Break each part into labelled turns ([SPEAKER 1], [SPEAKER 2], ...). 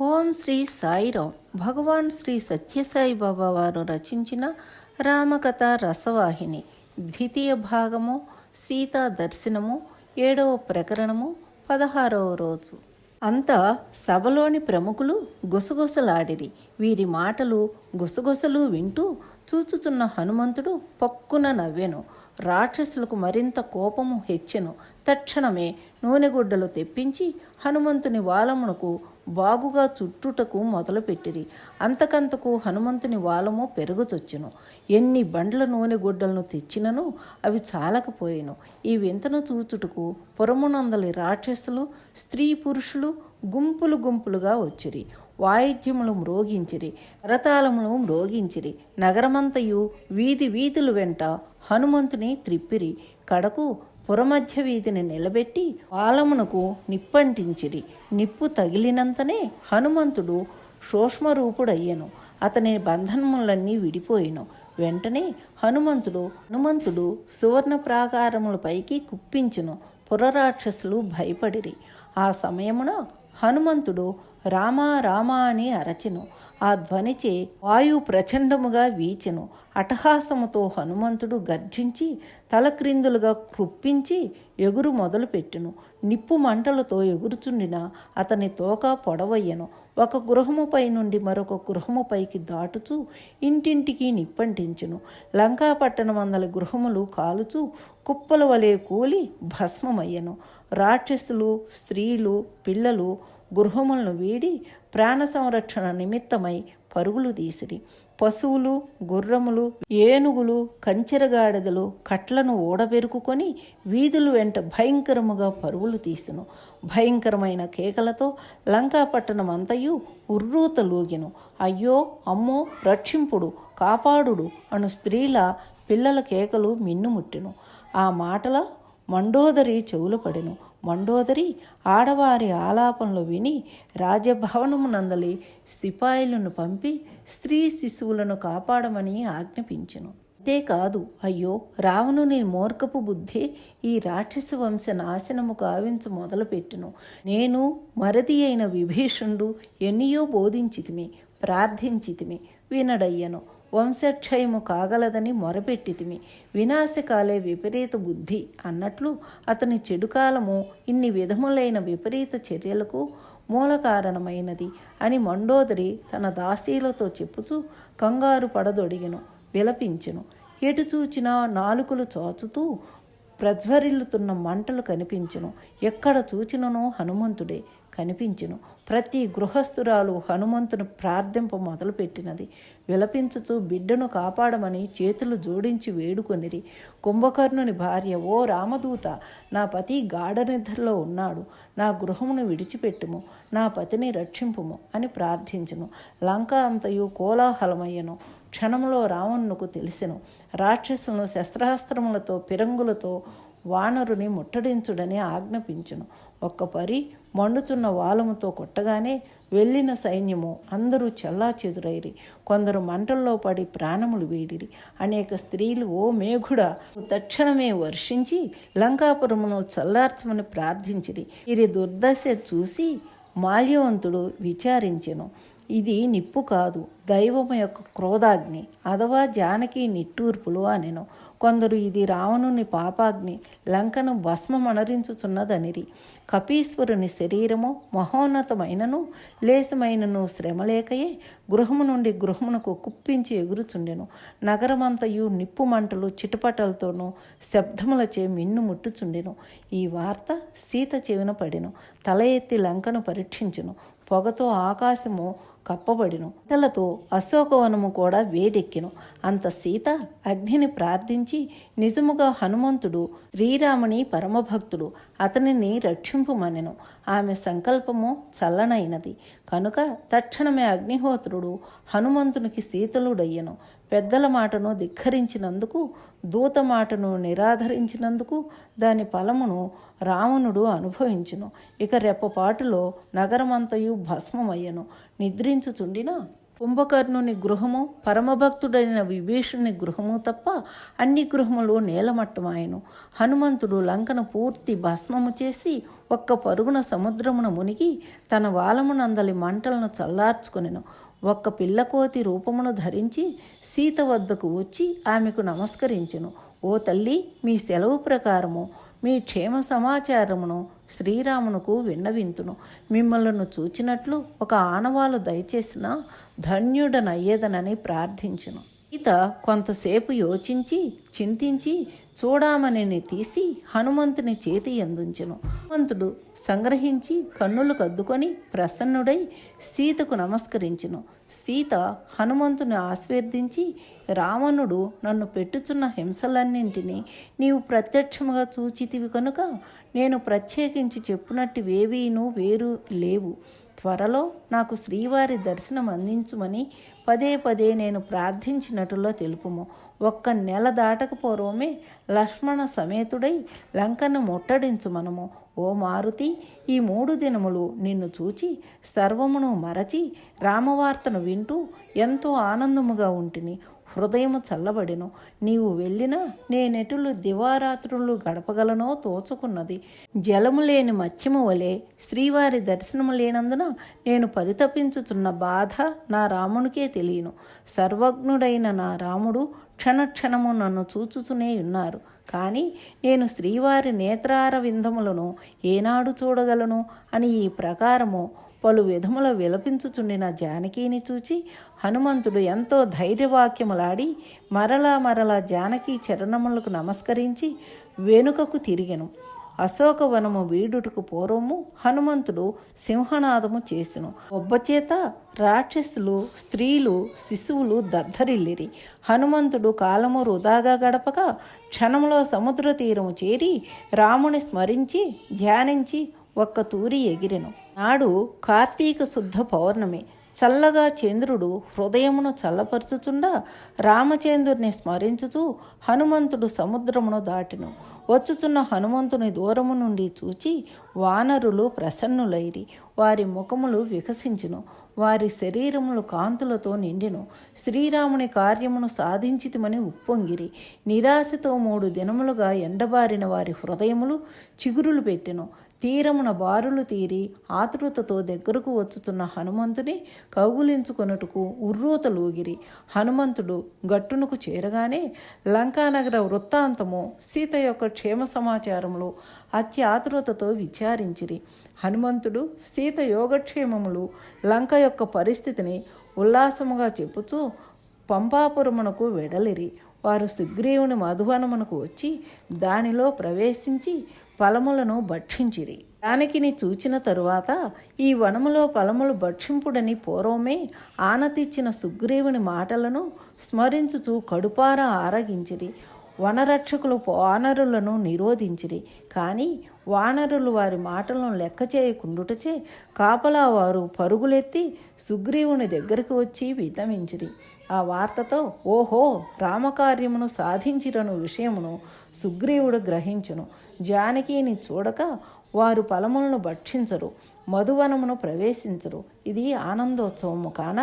[SPEAKER 1] ఓం శ్రీ సాయిరాం. భగవాన్ శ్రీ సత్యసాయి బాబా వారు రచించిన రామకథ రసవాహిని ద్వితీయ భాగము, సీతా దర్శనము, 7వ ప్రకరణము, 16వ రోజు. అంతా సభలోని ప్రముఖులు గుసగుసలాడిరి. వీరి మాటలు గుసగుసలు వింటూ చూచుచున్న హనుమంతుడు పక్కున నవ్వెను. రాక్షసులకు మరింత కోపము హెచ్చెను. తక్షణమే నూనెగుడ్డలు తెప్పించి హనుమంతుని వాలమునకు బాగుగా చుట్టుటకు మొదలుపెట్టిరి. అంతకంతకు హనుమంతుని వాలము పెరుగుచొచ్చెను. ఎన్ని బండ్ల నూనె గుడ్డలను తెచ్చినను అవి చాలకపోయెను. ఈ వింతను చూచుటకు పురమునందలి రాక్షసులు, స్త్రీ పురుషులు గుంపులు గుంపులుగా వచ్చిరి. వాయిద్యములు మ్రోగించిరి, కరతాళములు మ్రోగించిరి. నగరమంతయు వీధి వీధులు వెంట హనుమంతుని త్రిప్పిరి. కడకు పురమధ్య వీధిని నిలబెట్టి పాలమునకు నిప్పంటించిరి. నిప్పు తగిలినంతనే హనుమంతుడు సూక్ష్మరూపుడయ్యను. అతని బంధనములన్నీ విడిపోయిను. వెంటనే హనుమంతుడు సువర్ణ ప్రాకారములపైకి కుప్పించును. పురరాక్షసులు భయపడిరి. ఆ సమయమున హనుమంతుడు రామా రామా అని అరచెను. ఆ ధ్వనిచే వాయువు ప్రచండముగా వీచెను. అట్టహాసముతో హనుమంతుడు గర్జించి తలక్రిందులుగా కృప్పించి ఎగురు మొదలుపెట్టెను. నిప్పు మంటలతో ఎగురుచుండిన అతని తోక పొడవయ్యను. ఒక గృహముపై నుండి మరొక గృహముపైకి దాటుచూ ఇంటింటికి నిప్పంటించెను. లంకాపట్టణమందలి గృహములు కాలుచూ కుప్పల వలె కూలి భస్మమయ్యను. రాక్షసులు, స్త్రీలు, పిల్లలు గృహములను వీడి ప్రాణ సంరక్షణ నిమిత్తమై పరుగులు తీసిరి. పశువులు, గుర్రములు, ఏనుగులు, కంచెరగాడిదలు కట్లను ఓడబెరుకుకొని వీధులు వెంట భయంకరముగా పరుగులు తీసెను. భయంకరమైన కేకలతో లంకాపట్టణమంతయు ఉర్రూతలూగెను. అయ్యో, అమ్మో, రక్షింపుడు, కాపాడుడు అను స్త్రీల, పిల్లల కేకలు మిన్నుముట్టెను. ఆ మాటల మండోదరి చెవులు పడెను. మండోదరి ఆడవారి ఆలాపనలు విని రాజభవనమునందలి సిపాయిలను పంపి స్త్రీ శిశువులను కాపాడమని ఆజ్ఞాపించెను. అంతేకాదు, అయ్యో, రావణుని మూర్ఖపు బుద్ధి ఈ రాక్షస వంశ నాశనము కావించు మొదలుపెట్టెను. నేను మరది అయిన విభీషణుడు ఎన్నియో బోధించితిమి, ప్రార్థించితిమి, వినడయ్యను. వంశక్షయము కాగలదని మొరపెట్టితిమి. వినాశకాలే విపరీత బుద్ధి అన్నట్లు అతని చెడుకాలము ఇన్ని విధములైన విపరీత చర్యలకు మూల కారణమైనది అని మండోదరి తన దాసీలతో చెప్పుచూ కంగారు పడదొడిగెను, విలపించెను. ఎటు చూచినా నాలుకలు చోచుతూ ప్రజ్వరిల్లుతున్న మంటలు కనిపించెను. ఎక్కడ చూచిననో హనుమంతుడే కనిపించెను. ప్రతి గృహస్థురాలు హనుమంతుని ప్రార్థింప మొదలుపెట్టినది. విలపించుచు బిడ్డను కాపాడమని చేతులు జోడించి వేడుకొనిరి. కుంభకర్ణుని భార్య, ఓ రామదూత, నా పతి గాఢనిద్రలో ఉన్నాడు, నా గృహమును విడిచిపెట్టుము, నా పతిని రక్షింపుము అని ప్రార్థించెను. లంక అంతయు కోలాహలమయ్యను. క్షణములో రావణునకు తెలిసెను, రాక్షసులను శస్త్రాస్త్రములతో పిరంగులతో వానరుని ముట్టడించుడని ఆజ్ఞాపించును. ఒక్కపరి మండుచున్న వాలముతో కొట్టగానే వెళ్ళిన సైన్యము అందరూ చెల్లాచెదురైరి. కొందరు మంటల్లో పడి ప్రాణములు వీడిరి. అనేక స్త్రీలు, ఓ మేఘుడా, తక్షణమే వర్షించి లంకాపురమును చల్లార్చమని ప్రార్థించిరి. వీరి దుర్దశ చూసి మాల్యవంతుడు విచారించెను. ఇది నిప్పు కాదు, దైవము యొక్క క్రోధాగ్ని అథవా జానకి నిట్టూర్పులు అనెను. కొందరు ఇది రావణుని పాపాగ్ని, లంకను భస్మమణరించుచున్నదనిరి. కపీశ్వరుని శరీరము మహోన్నతమైనను లేశమైనను శ్రమలేకయే గృహము నుండి గృహమునకు కుప్పించి ఎగురుచుండెను. నగరమంతయు నిప్పు మంటలు చిటపటలతోనూ శబ్దములచే మిన్ను ముట్టుచుండెను. ఈ వార్త సీత చెవిన పడెను. తల ఎత్తి లంకను పరీక్షించెను. పొగతో ఆకాశము కప్పబడిను. మంటలతో అశోకవనము కూడా వేడెక్కెను. అంత సీత అగ్నిని ప్రార్థించి, నిజముగా హనుమంతుడు శ్రీరాముని పరమభక్తుడు, అతనిని రక్షింపుమనెను. ఆమె సంకల్పము చల్లనైనది కనుక తక్షణమే అగ్నిహోత్రుడు హనుమంతునికి శీతలుడయ్యను. పెద్దల మాటను ధిక్కరించినందుకు, దూత మాటను నిరాధరించినందుకు దాని ఫలమును రావణుడు అనుభవించును. ఇక రెప్పపాటులో నగరమంతయు భస్మమయ్యను. నిద్రించుచుండిన కుంభకర్ణుని గృహము, పరమభక్తుడైన విభీషణుని గృహము తప్ప అన్ని గృహములు నేలమట్టమాయను. హనుమంతుడు లంకను పూర్తి భస్మము చేసి ఒక్క పరుగున సముద్రమున మునిగి తన వాలమునందలి మంటలను చల్లార్చుకొనెను. ఒక్క పిల్లకోతి రూపమును ధరించి సీత వద్దకు వచ్చి ఆమెకు నమస్కరించెను. ఓ తల్లి, మీ సెలవు ప్రకారము మీ క్షేమ సమాచారమును శ్రీరామునకు విన్నవింతును. మిమ్మల్ని చూచినట్లు ఒక ఆనవాలు దయచేసిన ధన్యుడనయ్యేదనని ప్రార్థించును. సీత కొంతసేపు యోచించి చింతించి చూడామణిని తీసి హనుమంతుని చేతి అందుంచెను. హనుమంతుడు సంగ్రహించి కన్నులు కద్దుకొని ప్రసన్నుడై సీతకు నమస్కరించెను. సీత హనుమంతుని ఆశీర్వదించి, రావణుడు నన్ను పెట్టుచున్న హింసలన్నింటినీ నీవు ప్రత్యక్షముగా చూచితివి కనుక నేను ప్రత్యేకించి చెప్పునట్టివేవీనూ వేరు లేవు. త్వరలో నాకు శ్రీవారి దర్శనం అందించుమని పదే పదే నేను ప్రార్థించినట్టులో తెలుపుము. ఒక్క నెల దాటక పూర్వమే లక్ష్మణ సమేతుడై లంకను ముట్టడించుమనము. ఓ మారుతి, ఈ 3 దినములు నిన్ను చూచి సర్వమును మరచి రామవార్తను వింటూ ఎంతో ఆనందముగా ఉంటిని. హృదయము చల్లబడెను. నీవు వెళ్ళినా నేనెటులు దివారాత్రులు గడపగలనో తోచుకున్నది. జలము లేని మత్స్యము వలె శ్రీవారి దర్శనము లేనందున నేను పరితపించుచున్న బాధ నా రామునికే తెలియను. సర్వజ్ఞుడైన నా రాముడు క్షణక్షణము నన్ను చూచుతూనే ఉన్నారు. కానీ నేను శ్రీవారి నేత్రార విందములను ఏనాడు చూడగలను అని ఈ ప్రకారము పలు విధముల విలపించుచుండిన జానకిని చూచి హనుమంతుడు ఎంతో ధైర్యవాక్యములాడి మరలా జానకి చరణములకు నమస్కరించి వెనుకకు తిరిగెను. అశోకవనము వీడుటకు పూర్వము హనుమంతుడు సింహనాదము చేసెను. ఒబ్బచేత రాక్షసులు, స్త్రీలు, శిశువులు దద్దరిల్లిరి. హనుమంతుడు కాలము వృధాగా గడపక క్షణములో సముద్ర తీరము చేరి రాముని స్మరించి ధ్యానించి ఒక్క తూరి ఎగిరెను. నాడు కార్తీక శుద్ధ పౌర్ణమి. చల్లగా చంద్రుడు హృదయమును చల్లపరుచుచుండా రామచంద్రుని స్మరించుచూ హనుమంతుడు సముద్రమును దాటెను. వచ్చుచున్న హనుమంతుని దూరము నుండి చూచి వానరులు ప్రసన్నులైరి. వారి ముఖములు వికసించును, వారి శరీరములు కాంతులతో నిండెను. శ్రీరాముని కార్యమును సాధించితిమని ఉప్పొంగిరి. నిరాశతో 3 దినములుగా ఎండబారిన వారి హృదయములు చిగురులు పెట్టెను. తీరమున బారులు తీరి ఆతృతతో దగ్గరకు వచ్చుచున్న హనుమంతుని కౌగులించుకొనుటకు ఉర్రూతలూగిరి. హనుమంతుడు గట్టునకు చేరగానే లంకానగర వృత్తాంతము, సీత యొక్క క్షేమ సమాచారములు అత్యాతృతతో విచారించిరి. హనుమంతుడు సీత యోగక్షేమములు, లంక యొక్క పరిస్థితిని ఉల్లాసముగా చెప్పుచూ పంపాపురమునకు వెడలిరి. వారు సుగ్రీవుని మధువనమునకు వచ్చి దానిలో ప్రవేశించి ఫలములను భక్షించిరి. జానకిని చూచిన తరువాత ఈ వనములో ఫలములు భక్షింపుడని పూర్వమే ఆనతిచ్చిన సుగ్రీవుని మాటలను స్మరించుచూ కడుపార ఆరగించిరి. వనరక్షకులు వానరులను నిరోధించిరి. కానీ వానరులు వారి మాటలను లెక్క చేయకుండుటచే కాపలా వారు పరుగులెత్తి సుగ్రీవుని దగ్గరకు వచ్చి విన్నవించిరి. ఆ వార్తతో ఓహో, రామకార్యమును సాధించిరను విషయమును సుగ్రీవుడు గ్రహించును. జానకిని చూడక వారు ఫలములను భక్షించరు, మధువనమును ప్రవేశించరు. ఇది ఆనందోత్సవము కాన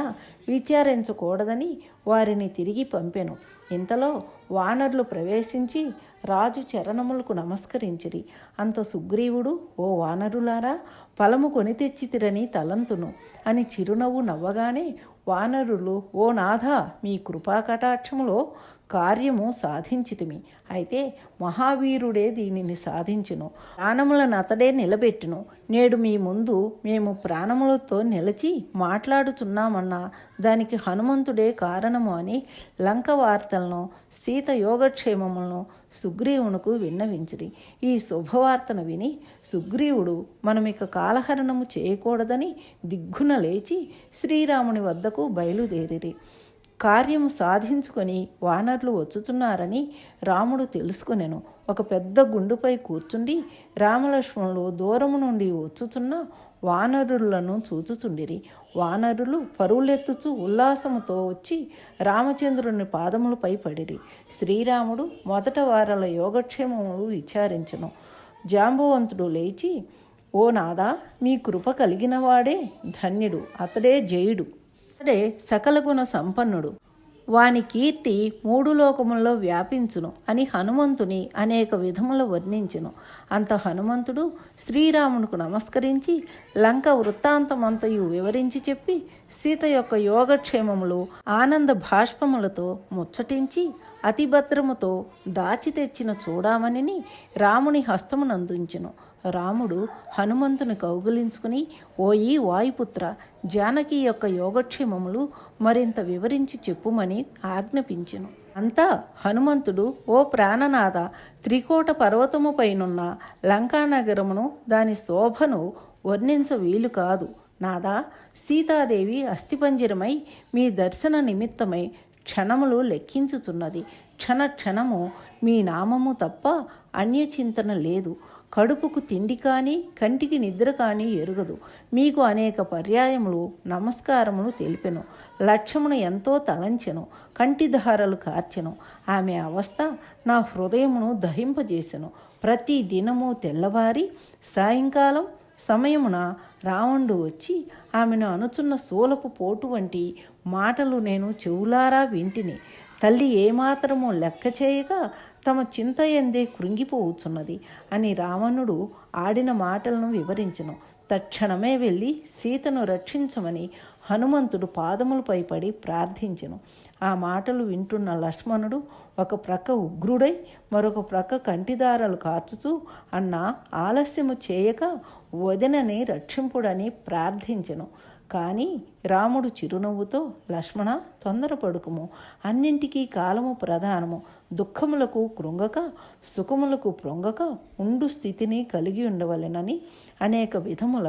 [SPEAKER 1] విచారించకూడదని వారిని తిరిగి పంపెను. ఇంతలో వానరులు ప్రవేశించి రాజు చరణములకు నమస్కరించిరి. అంత సుగ్రీవుడు, ఓ వానరులారా, ఫలము కొని తెచ్చితిరని తలంతును అని చిరునవ్వు నవ్వగానే వానరులు, ఓ నాథ, మీ కృపాకటాక్షములో కార్యము సాధించితిమి. అయితే మహావీరుడే దీనిని సాధించును, ప్రాణములను అతడే నిలబెట్టును. నేడు మీ ముందు మేము ప్రాణములతో నిలిచి మాట్లాడుచున్నామన్నా దానికి హనుమంతుడే కారణము అని లంక వార్తలను, సీత యోగక్షేమములను సుగ్రీవునకు విన్నవించిరి. ఈ శుభవార్తను విని సుగ్రీవుడు మనమిక కాలహరణము చేయకూడదని దిగ్గున లేచి శ్రీరాముని వద్దకు బయలుదేరిరి. కార్యము సాధించుకొని వానరులు వచ్చుచున్నారని రాముడు తెలుసుకొనెను. ఒక పెద్ద గుండుపై కూర్చుండి రామలక్ష్మణులు దూరము నుండి వచ్చుచున్న వానరులను చూచుచుండిరి. వానరులు పరువులెత్తుచు ఉల్లాసముతో వచ్చి రామచంద్రుని పాదములపై పడిరి. శ్రీరాముడు మొదట వారల యోగక్షేమములు విచారించెను. జాంబవంతుడు లేచి, ఓ నాదా, మీ కృప కలిగినవాడే ధన్యుడు, అతడే జయుడు. అతడే సకల గుణ సంపన్నుడు, వాని కీర్తి మూడు లోకముల్లో వ్యాపించును అని హనుమంతుని అనేక విధముల వర్ణించును. అంత హనుమంతుడు శ్రీరామునకు నమస్కరించి లంక వృత్తాంతమంతయు వివరించి చెప్పి సీత యొక్క యోగక్షేమములు ఆనంద భాష్పములతో ముచ్చటించి అతిభద్రముతో దాచి తెచ్చిన చూడామణిని రాముని హస్తమునందుంచెను. రాముడు హనుమంతుని కౌగులించుకుని, ఓయి వాయుపుత్ర, జానకి యొక్క యోగక్షేమములు మరింత వివరించి చెప్పుమని ఆజ్ఞాపించెను. అంతా హనుమంతుడు, ఓ ప్రాణనాథ, త్రికోట పర్వతము పైనున్న లంకానగరమును దాని శోభను వర్ణించ వీలు కాదు. నాదా, సీతాదేవి అస్థిపంజరమై మీ దర్శన నిమిత్తమై క్షణములు లెక్కించుచున్నది. క్షణ క్షణము మీ నామము తప్ప అన్యచింతన లేదు. కడుపుకు తిండి కానీ కంటికి నిద్ర కానీ ఎరుగదు. మీకు అనేక పర్యాయములు నమస్కారములు తెలిపెను. లక్ష్యమును ఎంతో తలంచెను, కంటిధారలు కార్చెను. ఆమె అవస్థ నా హృదయమును దహింపజేసెను. ప్రతి దినము తెల్లవారి సాయంకాలం సమయమున రావణుడు వచ్చి ఆమెను అనుచున్న శూలపు పోటు వంటి మాటలు నేను చెవులారా వింటిని. తల్లి ఏమాత్రము లెక్క చేయక తమ చింత ఎందే కృంగిపోవచ్చున్నది అని రావణుడు ఆడిన మాటలను వివరించెను. తక్షణమే వెళ్ళి సీతను రక్షించమని హనుమంతుడు పాదములపై పడి ప్రార్థించెను. ఆ మాటలు వింటున్న లక్ష్మణుడు ఒక ప్రక్క ఉగ్రుడై మరొక ప్రక్క కంటిదారాలు కార్చుచూ, అన్న ఆలస్యము చేయక వదినని రక్షింపుడని ప్రార్థించెను. కానీ రాముడు చిరునవ్వుతో, లక్ష్మణ, తొందరపడుకుము, అన్నింటికీ కాలము ప్రధానము. దుఃఖములకు కృంగక సుఖములకు ప్రొంగక ఉండు స్థితిని కలిగి ఉండవలెనని అనేక విధముల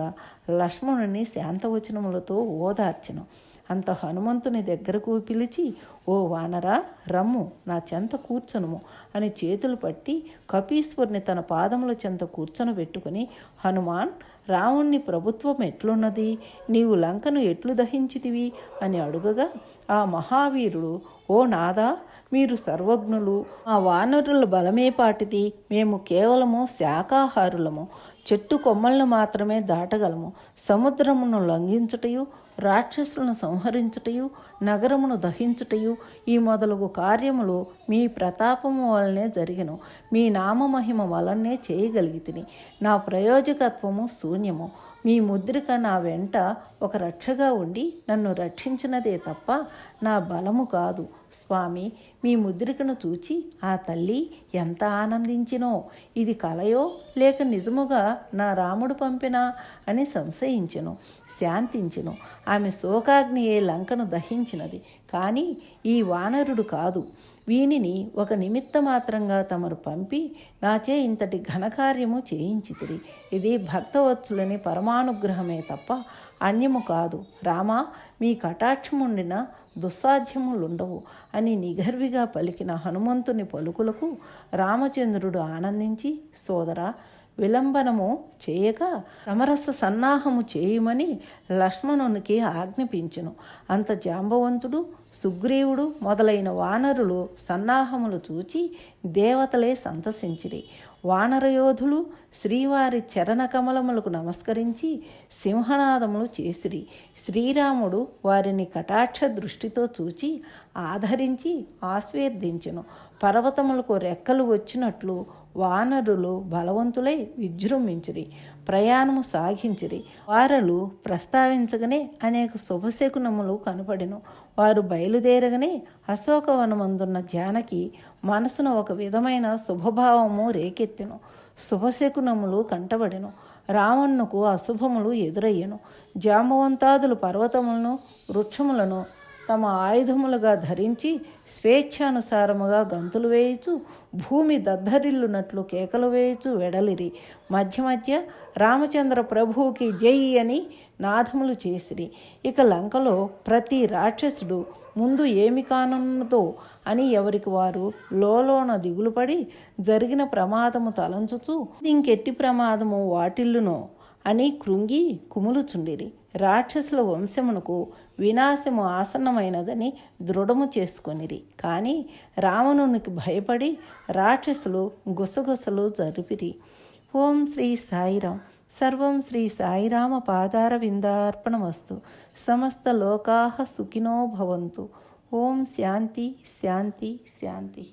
[SPEAKER 1] లక్ష్మణుని శాంతవచనములతో ఓదార్చెను. అంత హనుమంతుని దగ్గరకు పిలిచి, ఓ వానరా, రమ్ము, నా చెంత కూర్చొనుము అని చేతులు పట్టి కపీశ్వరుని తన పాదముల చెంత కూర్చొనబెట్టుకుని, హనుమాన్, రావణ్ణి ప్రభుత్వం ఎట్లున్నది, నీవు లంకను ఎట్లు దహించితివి అని అడుగగా ఆ మహావీరుడు, ఓ నాదా, మీరు సర్వజ్ఞులు, ఆ వానరుల బలమే పాటిది, మేము కేవలము శాకాహారులము, చెట్టు కొమ్మలను మాత్రమే దాటగలము, సముద్రమును లంఘించుటయు రాక్షసులను సంహరించుటయు నగరమును దహించుటయు ఈ మొదలగు కార్యములు మీ ప్రతాపము వలనే జరిగెను. మీ నామమహిమ వలనే చేయగలిగితిని. నా ప్రయోజకత్వము శూన్యము. మీ ముద్రిక నా వెంట ఒక రక్షగా ఉండి నన్ను రక్షించినదే తప్ప నా బలము కాదు. స్వామి, మీ ముద్రికను చూచి ఆ తల్లి ఎంత ఆనందించినో, ఇది కలయో లేక నిజముగా నా రాముడు పంపినా అని సంశయించెను. శాంతించెను. ఆమె శోకాగ్నియే లంకను దహించినది, కానీ ఈ వానరుడు కాదు. వీనిని ఒక నిమిత్త మాత్రంగా తమరు పంపి నాచే ఇంతటి ఘనకార్యము చేయించితిరి. ఇది భక్తవత్సులని పరమానుగ్రహమే తప్ప అన్యము కాదు. రామా, మీ కటాక్షముండిన దుస్సాధ్యములుండవు అని నిగర్విగా పలికిన హనుమంతుని పలుకులకు రామచంద్రుడు ఆనందించి, సోదరా, విలంబనము చేయక సమరస సన్నాహము చేయుమని లక్ష్మణునికి ఆజ్ఞాపించెను. అంత జాంబవంతుడు, సుగ్రీవుడు మొదలైన వానరులు సన్నాహములు చూచి దేవతలే సంతసించిరి. వానరయోధులు శ్రీవారి చరణ కమలములకు నమస్కరించి సింహనాదములు చేసిరి. శ్రీరాముడు వారిని కటాక్ష దృష్టితో చూచి ఆదరించి ఆశీర్వదించెను. పర్వతములకు రెక్కలు వచ్చినట్లు వానరులు బలవంతులై విజృంభించిరి. ప్రయాణము సాగించిరి. వారలు ప్రస్తావించగానే అనేక శుభశకునములు కనపడెను. వారు బయలుదేరగానే అశోకవనమందున్న జానకి మనసున ఒక విధమైన శుభభావము రేకెత్తెను. శుభశకునములు కంటబడెను. రావణునకు అశుభములు ఎదురయ్యెను. జాంబవంతాదులు పర్వతములను వృక్షములను తమ ఆయుధములుగా ధరించి స్వేచ్ఛానుసారముగా గంతులు వేయుచు భూమి దద్దరిల్లునట్లు కేకలు వేయుచు వెడలిరి. మధ్య మధ్య రామచంద్ర ప్రభువుకి జై అని నాదములు చేసిరి. ఇక లంకలో ప్రతి రాక్షసుడు ముందు ఏమి కానున్నదో అని ఎవరికి వారు లోలోన దిగులుపడి జరిగిన ప్రమాదము తలంచుచు ఇంకెట్టి ప్రమాదము వాటిల్లునో అని కృంగి కుములుచుండిరి. రాక్షసుల వంశమునకు వినాశము ఆసన్నమైనదని దృఢము చేసుకొనిరి. కానీ రావణునికి భయపడి రాక్షసులు గుసగుసలు జరిపిరి. ఓం శ్రీ సాయిరాం. సర్వం శ్రీ సాయిరామ పాదారవిందార్పణమస్తు. సమస్త లోకాః సుఖినో భవంతు. ఓం శాంతి శాంతి శాంతి.